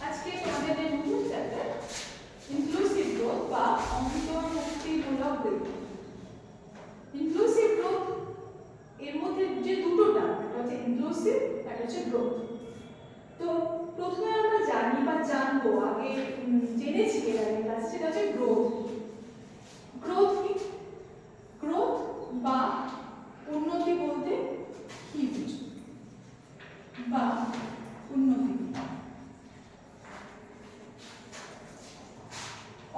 আজকে আমাদের যে নতুন চ্যাপ্টার ইনক্লুসিভ গ্রোথ বা অন্তর্ভুক্তিমূলক বৃদ্ধি। ইনক্লুসিভ গ্রোথ এর মধ্যে যে দুটো টার্ম, একটা হচ্ছে ইনক্লুসিভ আর হচ্ছে গ্রোথ। তো প্রথমে আমরা জানি বা জানবো, আগে জেনেছি এর আগে ক্লাসে, সেটা হচ্ছে গ্রোথ। গ্রোথ কি? গ্রোথ বা উন্নতি বলতে কি বুঝো? বা উন্নতি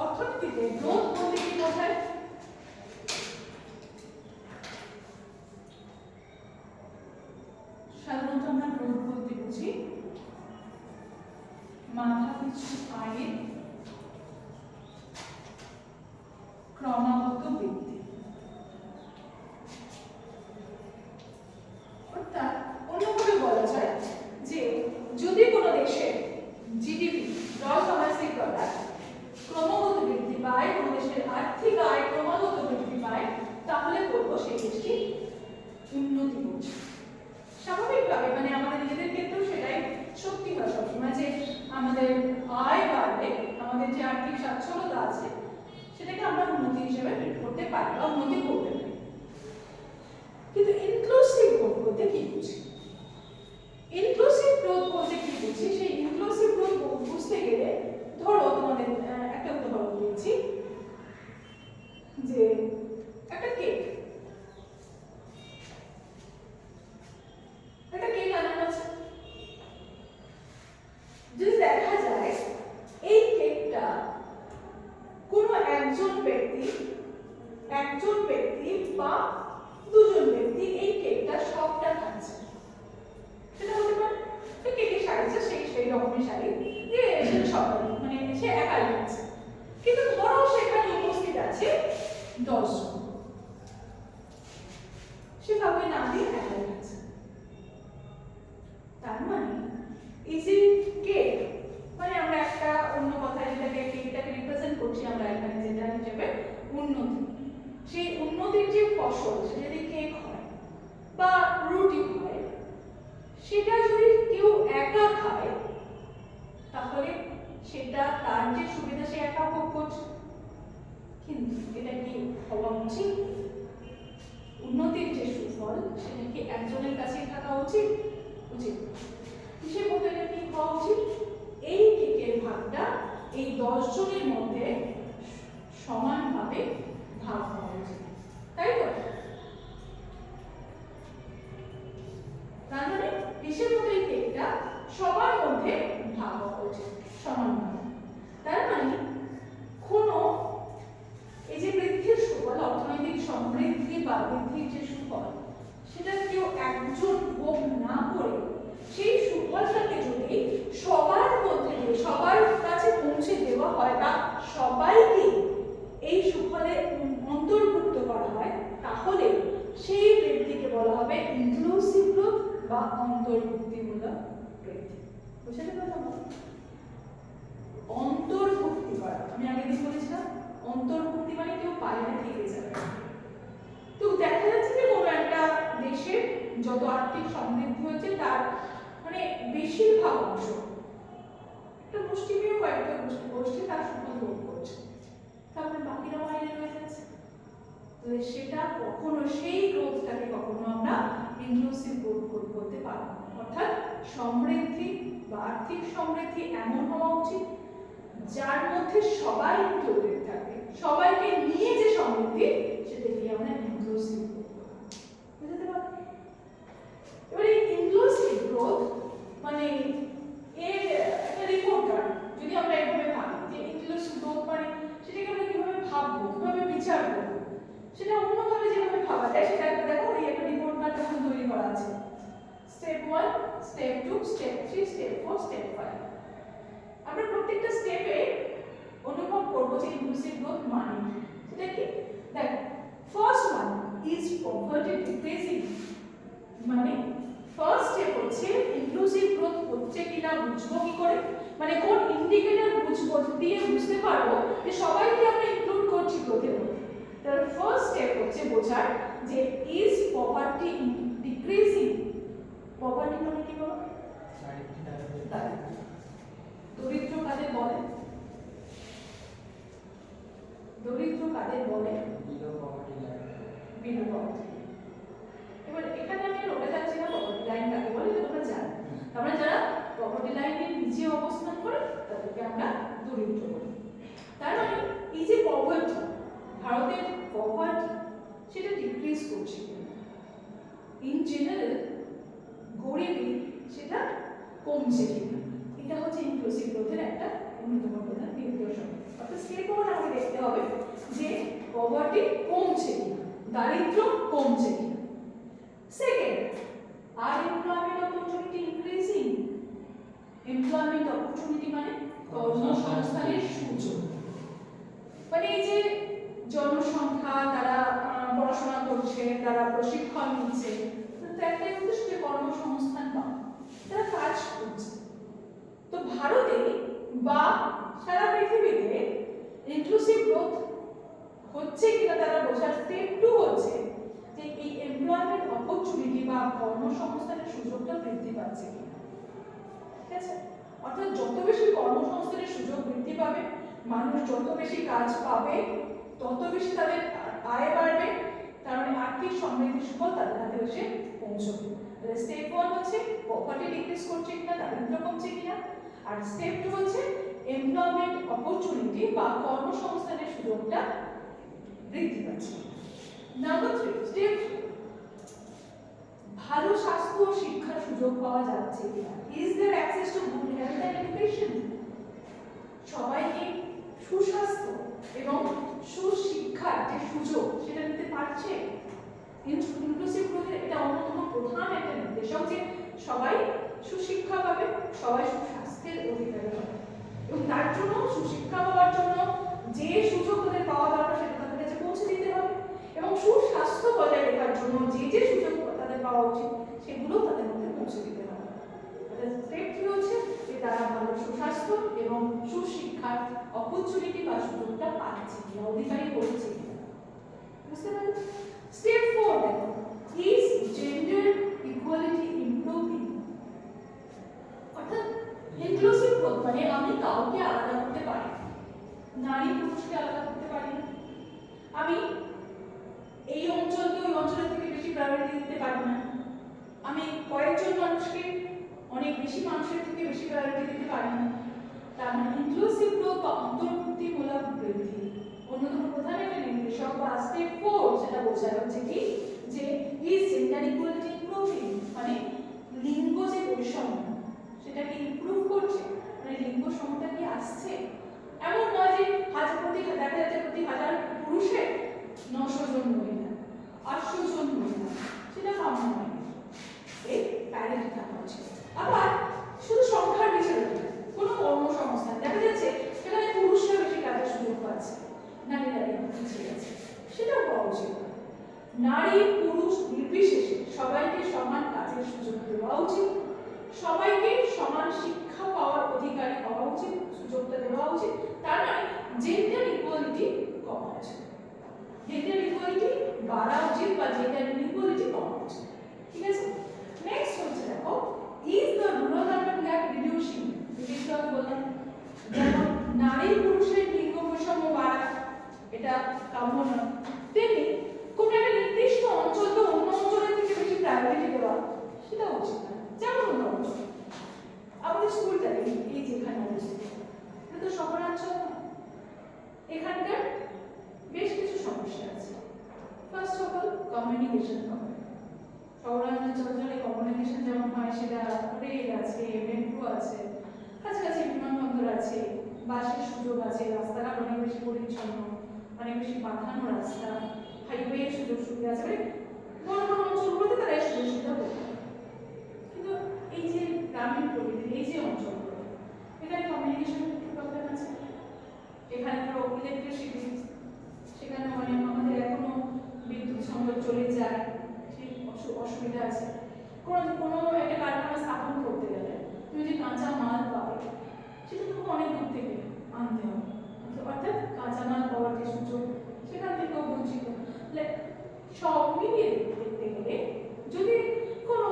অর্থনীতিতে গ্রোথ বলতে কি বোঝায়? সাধারণত আমরা গ্রোথ বলতে বুঝি মাথাপিছু আয়ের ক্রমাগত বৃদ্ধি। অর্থাৎ অন্যভাবে বলা যায় যে যদি কোনো দেশের জিডিপি, গ্রস ডোমেস্টিক প্রোডাক্ট ক্রমাগত বৃদ্ধি পায়, কোনো দেশের আর্থিক আয় ক্রমাগত বৃদ্ধি পায়, তাহলে বলবো সেই দেশটি উন্নতি করছে। স্বাভাবিকভাবে মানে আমাদের নিজেদের ক্ষেত্রেও সেটাই সত্যি হয় সবসময়, যে আমাদের আয় বাড়লে আমাদের যে আর্থিক সচ্ছলতা আছে সেটাকে আমরা উন্নতি হিসেবে ট্রিট করতে পারি বা উন্নতি করতে পারি। কিন্তু ইনক্লুসিভ গ্রোথ বলতে কি বুঝি? ইনক্লুসিভ গ্রোথ বলতে কি বুঝি? সেই ইনক্লুসিভ গ্রোথ বুঝতে গেলে ধরো তোমাদের একটা উদাহরণ দিচ্ছি, যে একটা কেক আনানো আছে। যদি দেখা যায় এই কেকটা কোনো একজন ব্যক্তি বা দুজন ব্যক্তি এই কেকটা সবটা খাচ্ছে, সেটা হতে পারে সে কেকের সাইজটা সেই রকমের সাইজ যে সব মানে সে একাই খাচ্ছে। কিন্তু ধরো সেখানে উপস্থিত আছে 10 জন, সে কাউকে না দিয়ে একাই খাচ্ছে। তার মানে এই যে কেক মানে আমরা একটা অন্য কথায় যেটাকে কেকটাকে রিপ্রেজেন্ট করছি আমরা এখানে যেটা হিসেবে উন্নতি, সেই উন্নতির যে ফসল সেটা যদি কেক হয় বা রুটি হয়, সেটা যদি কেউ একা খায় তাহলে সেটা তার যে সুবিধা সে একা ভোগ করছে। কিন্তু এটা কি হওয়া উচিত? উন্নতির যে সুফল সেটা কি একজনের কাছেই থাকা উচিত? উচিত। হিসেব মতো এটা কি হওয়া উচিত? এই কেকের ভাগটা এই 10 জনের মধ্যে সমানভাবে ভাগ হওয়া উচিত, তাই তো? তার মানে হিসেব মতো এই কেকটা সবার মধ্যে ভাগ হওয়া উচিত সমানভাবে। তার মানে কোনো এই যে বৃদ্ধির সুফল, অর্থনৈতিক সমৃদ্ধি বা বৃদ্ধির যে সুফল, সেটা কেউ একজন ভোগ না করে সেই সুফলটাকে যদি সবার মধ্যে সবার কাছে পৌঁছে দেওয়া হয় বা সবাইকে এই সুফলে অন্তর্ভুক্ত করা হয়, তাহলে সেই বৃদ্ধিকে বলা হবে ইনক্লুসিভ গ্রোথ বা অন্তর্ভুক্তিমূলক বৃদ্ধি। বুঝতে পারলাম? অন্তর্ভুক্তি করা, আমি আগের দিন বলেছিলাম অন্তর্ভুক্তি মানে কেউ বাইরে থেকে যাবে। তো দেখা যাচ্ছে যে কোনো একটা দেশের যত আর্থিক সমৃদ্ধি হচ্ছে তার মানে বেশিরভাগ অংশ একটা মুষ্টিমেয় কয়েকটা গোষ্ঠী তার সুফল ভোগ করছে, তারপরে বাকিরা বাইরে রয়ে যাচ্ছে। তাহলে সেটা কখনো সেই গ্রোথটাকে কখনো আমরা ইনক্লুসিভ গ্রোথ করতে পারবো না। অর্থাৎ সমৃদ্ধি বা আর্থিক সমৃদ্ধি এমন হওয়া উচিত যার মধ্যে সবাই ইনক্লুডেড থাকে, সবাইকে নিয়ে যে সমৃদ্ধি সেটাকে আমরা ইনক্লুসিভ গ্রোথ বলি। বুঝতে পারলে? এবারে ইনক্লুসিভ গ্রোথ মানে এর একটা রিপোর্ট কার্ড যদি আমরা এভাবে ভাবি যে ইনক্লুসিভ গ্রোথ মানে সেটাকে আমরা কিভাবে ভাববো, কিভাবে বিচার করবো, সেটা অন্যভাবে যেভাবে ভাবা যায় সেটা একটা দেখো এই একটা রিপোর্ট কার্ড এখন তৈরি করা আছে। Step 1, step 2, step 3, step 4, step 5। আমরা প্রত্যেকটা স্টেপে অনুভব করব যে ইনক্লুসিভ গ্রোথ মানে সেটা কি। দেখ, first one is poverty decreasing, মানে ফার্স্ট স্টেপ হচ্ছে ইনক্লুসিভ গ্রোথ হচ্ছে কিনা বুঝবো কি করে, মানে কোন ইন্ডিকেটর বুঝবো দিয়ে বুঝতে পারবো যে সবাইকে আমরা ইনক্লুড করছি গ্রোথের মধ্যে। তার ফার্স্ট স্টেপ হচ্ছে বোঝার যে ইজ পভার্টি ডিক্রিজিং। পভার্টি মানে কি বলো? দরিদ্র কাদের বলে? দরিদ্র কাদের বলে? Below poverty. এবার এখানে আমি বলে যাচ্ছি না পভার্টি লাইন কাকে বলে, এটা তোমরা জানো। আমরা যারা পভার্টি লাইনের নিচে অবস্থান করে তাদেরকে আমরা দরিদ্র বলি। তার মানে এই যে পভার্টি, ভারতের পভার্টি সেটা ডিক্রিজ করছে, ইন জেনারেল গরিবি সেটা কমছে কিনা, এটা হচ্ছে ইনক্লুসিভ গ্রোথের একটা অন্যতম প্রধান নিদর্শন। অর্থাৎ স্টেপ ওয়ান আমাকে দেখতে হবে যে পভার্টি কমছে কিনা, দারিদ্র্য কমছে কিনা। সেকেন্ড, আর employment opportunity increasing. Employment opportunity মানে কর্মসংস্থানের সুযোগ, মানে এই যে জনসংখ্যা, তারা পড়াশোনা করছে, তারা প্রশিক্ষণ নিচ্ছে, তো একটাই উদ্দেশ্য যে কর্মসংস্থান পাওয়া, তারা কাজ করছে। তো ভারতে বা সারা পৃথিবীতে ইনক্লুসিভ গ্রোথ হচ্ছে কিনা তারা বোঝার স্টেপ টু হচ্ছে যে এই এমপ্লয়মেন্ট অপরচুনিটি বা কর্মসংস্থানের সুযোগটা বৃদ্ধি পাচ্ছে কিনা। ঠিক আছে, অর্থাৎ যত বেশি কর্মসংস্থানের সুযোগ বৃদ্ধি পাবে, মানুষ যত বেশি কাজ পাবে, তত বেশি তাদের আয় বাড়বে, তার মানে আর্থিক সমৃদ্ধির সুফল তাদের হাতে এসে পৌঁছবে। তাহলে স্টেপ ওয়ান হচ্ছে পভার্টি ডিক্রিজ করছে কিনা, দারিদ্র্য কমছে কিনা, আর স্টেপ টু হচ্ছে এমপ্লয়মেন্ট অপরচুনিটি বা কর্মসংস্থানের সুযোগটা বৃদ্ধি পাচ্ছে। নাম্বার 3, স্টেপ ভালো স্বাস্থ্য ও শিক্ষার সুযোগ পাওয়া যাচ্ছে কিনা। Is there access to good health and education. সবাইকে সুস্বাস্থ্য এবং সুশিক্ষার যে সুযোগ সেটা নিতে পারছে। ইনক্লুসিভ গ্রোথের এটা অন্যতম প্রধান একটা নির্দেশক যে সবাই সুশিক্ষা পাবে, সবাই সুস্বাস্থ্যের অধিকারী হবে, এবং তার জন্য সুশিক্ষা পাওয়ার জন্য যে সুযোগ তাদের পাওয়া দরকার সেটা তাদের কাছে পৌঁছে দিতে হবে, এবং সুস্বাস্থ্য বজায় রাখার জন্য যে যে সুযোগ তাদের পাওয়া উচিত সেগুলো তাদের মধ্যে পৌঁছে দিতে হবে। স্টেপ 3 হচ্ছে যে তারা ভালো সুস্বাস্থ্য এবং সুশিক্ষার অপরচুনিটি বা সুযোগটা পাচ্ছে কিনা, অধিকারী হচ্ছে কিনা। বুঝতে পারলে? স্টেপ 4 দেখো, ইজ জেন্ডার ইকুয়ালিটি ইমপ্রুভিং। অর্থাৎ ইনক্লুসিভ গ্রোথ মানে আমি কাউকে আলাদা করতে পারি, নারী পুরুষকে আলাদা করতে পারি না, আমি এই অঞ্চলকে ওই অঞ্চলের থেকে বেশি প্রায়োরিটি দিতে পারি না, আমি কয়েকজন মানুষকে অনেক বেশি মানুষের থেকে বেশি প্রায়োরিটি দিতে পারি না। তার মানে ইনক্লুসিভ গ্রোথ বা অন্তর্ভুক্তিমূলক বৃদ্ধি অন্যতম প্রধান একটা নির্দেশক বা স্টেপ 4 সেটা বোঝায় হচ্ছে কি যে ইজ জেন্ডার ইকুয়ালিটি ইমপ্রুভিং, মানে লিঙ্গ যে বৈষম্য সেটা কি ইমপ্রুভ করছে, মানে লিঙ্গ সমতা কি আসছে। এমন নয় যে দেখা যাচ্ছে প্রতি 1000 পুরুষে 900 জন মহিলা, 800 জন মহিলা, সেটা কম নয়, এই প্যারিটি থাকা উচিত। আবার শুধু সংখ্যার বিচারে কোনো কর্মসংস্থান দেখা যাচ্ছে সেখানে পুরুষরা বেশি কাজের সুযোগ পাচ্ছে, নারীরা পিছিয়ে গেছে, সেটাও পাওয়া উচিত। নারী পুরুষ নির্বিশেষে সবাইকে সমান কাজের সুযোগ দেওয়া উচিত, সবাইকে সমান শিক্ষা পাওয়ার অধিকারী হওয়া উচিত, সুযোগটা দেওয়া উচিত। তার মানে জেন্ডার ইকুয়ালিটি কমা উচিত, জেন্ডার ইকুয়ালিটি বাড়া উচিত বা জেন্ডার ইকুয়ালিটি কমা উচিত। ঠিক আছে, নেক্সট হচ্ছে দেখো, is the rural urban gap reducing. যেটা আমি বললাম যেমন নারী পুরুষের লিঙ্গ বৈষম্য বাড়া এটা কাম্য নয়, তেমনি কোন একটা নির্দিষ্ট অঞ্চলকে অন্য অঞ্চলের থেকে বেশি প্রায়োরিটি দেওয়া সেটা উচিত না। যেমন উদাহরণ আমাদের স্কুলটা এই যেখানে অবস্থিত, এটা তো শহরাঞ্চল, এখানকার বেশ কিছু সমস্যা আছে। First of all communication problem. শহরাঞ্চলে কমিউনিকেশন যেমন হয় সেটা রেল আছে, মেট্রো আছে, কাছাকাছি বিমানবন্দর আছে, বাসের সুযোগ আছে, রাস্তাঘাট অনেক বেশি পরিচ্ছন্ন, অনেক বেশি বাঁধানো রাস্তা, হাইওয়ে সুযোগ সুবিধা আছে, বড় বড় অঞ্চলগুলোতে তারা এই সুযোগ সুবিধা পেতে পারে। কিন্তু এই যে গ্রামীণ প্রকৃতির এই যে অঞ্চলগুলো, এখানে কমিউনিকেশন একটু প্রবলেম আছে। এখানে ধরো ইলেকট্রিসিটি, সেখানে মানে আমাদের এখনো বিদ্যুৎ সংযোগ চলে যায়, সেই অসুবিধা আছে। কোনো একটা কারখানা স্থাপন করতে গেলে তুমি যে কাঁচা মাল পাবে সেটা তোমাকে অনেক দূর থেকে আনতে হবে, অর্থাৎ কাঁচা মাল পাওয়ার যে সুযোগ সেখান থেকেও বঞ্চিত। সব মিলিয়ে দেখতে গেলে যদি কোনো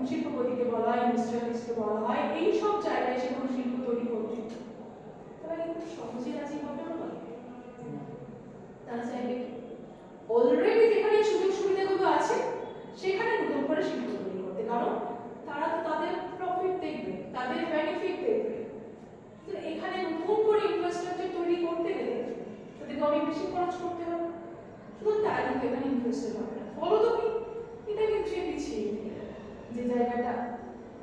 শিল্পপতিকে বলা হয়, ইন্ডাস্ট্রিয়ালিস্টকে বলা হয় সহজে রাজি হবে না। তারা চাইবে অলরেডি যেখানে সুযোগ সুবিধাগুলো আছে সেখানে নতুন করে শিল্প তৈরি করতে, কারণ তারা তো তাদের প্রফিট দেখবে, তাদের বেনিফিট দেখবে। তো এখানে নতুন করে ইনফ্রাস্ট্রাকচার তৈরি করতে গেলে তাদেরকে অনেক বেশি খরচ করতে হবে, শুধু তারা কিন্তু এখানে ইনভেস্টেড হবে না। ফলো তো কি এটা কিন্তু পিছিয়ে যে জায়গাটা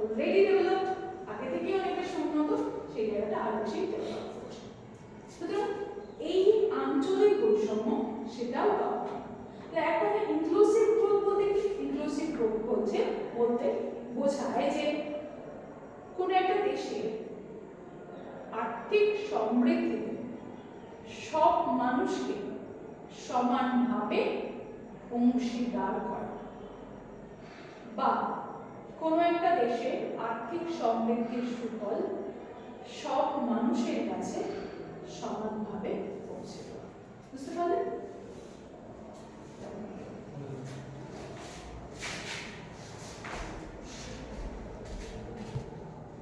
অলরেডি ডেভেলপড, আগে থেকে অনেক বেশি উন্নত, সেই জায়গাটা আরো বেশি ডেভেলপ করছে। সুতরাং এই আঞ্চলিক বৈষম্য সেটাও পাওয়া। এক কথা ইনক্লুসিভ গ্রোথ বলতে কি? ইনক্লুসিভ গ্রোথ বলতে বোঝায় যে কোন একটা দেশে আর্থিক সমৃদ্ধিতে সব মানুষকে সমানভাবে অংশীদার করা, বা কোনো একটা দেশে আর্থিক সমৃদ্ধির সুফল সব মানুষের কাছে সমানভাবে পৌঁছে দেওয়া। বুঝতে পারলেন?